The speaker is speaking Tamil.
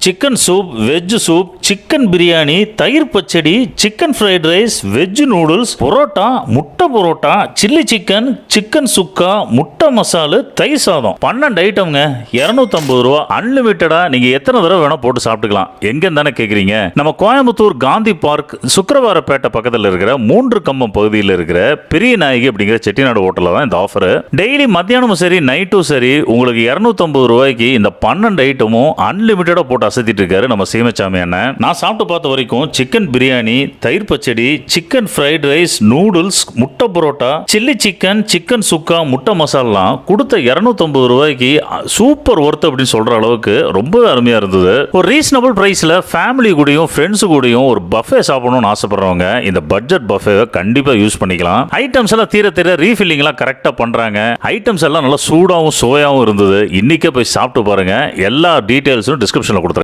Chicken soup, veg soup, chicken biryani, தயிர் பச்சடி, chicken fried rice, veg noodles, parotta, முட்டை parotta, chilli chicken, chicken sukka, முட்டை மசாலு, தயிர் சாதம். 12 ஐட்டம்ங்க, 250 ரூபா. அன்லிமிட்டடா நீங்க எத்தனை தடவை வேணா போட்டு சாப்பிட்டுக்கலாம். எங்கன்னு தானே கேக்குறீங்க? நம்ம கோயம்புத்தூர் காந்தி பார்க் சுக்கிரவாரப்பேட்டை பக்கத்தில் இருக்கிற 3 கம்பம் பகுதியில் இருக்கிற பெரிய நாயகி அப்படிங்கிற செட்டிநாடு ஹோட்டலில் தான் இந்த ஆஃபர். டெய்லி மத்தியானமும் சரி நைட்டும் சரி உங்களுக்கு 250 ரூபாய்க்கு இந்த 12 ஐட்டமும் அன்லிமிட்டடா போட்டு அசத்திட்டு இருக்காரு நம்ம சீமச்சாமி அண்ணன். நான் சாப்பிட்டு பார்த்த வரைக்கும் சிக்கன் பிரியாணி, தயிர் பச்சடி, சிக்கன் ஃப்ரைட் ரைஸ், நூடுல்ஸ், முட்டை parotta, chilli chicken, chicken sukka, முட்டை மசாலாம் கொடுத்த 250 ரூபாய்க்கு சூப்பர் ஒர்த் அப்படின்னு சொல்ற அளவுக்கு ரொம்பவே அருமையா இருந்தது. ஒரு ரீசனபிள் பிரைஸ்ல ஃபேமிலி கூடயும் ஃப்ரெண்ட்ஸ் கூடயும் ஒரு பஃபே சாப்பிடணும்னு ஆசைப்படுறவங்க இந்த பட்ஜெட் பஃபேவை கண்டிப்பா யூஸ் பண்ணிக்கலாம். ஐட்டம்ஸ் எல்லாம் தீர தீர ரீஃபில்லிங் எல்லாம் கரெக்டா பண்றாங்க. ஐட்டம்ஸ் எல்லாம் நல்லா சூடாவும் சோயாவும் இருந்தது. இன்னைக்கே போய் சாப்பிட்டு பாருங்க. எல்லா டீடைல்ஸும் டிஸ்கிரிப்ஷன்ல கொடுத்துருக்கேன்.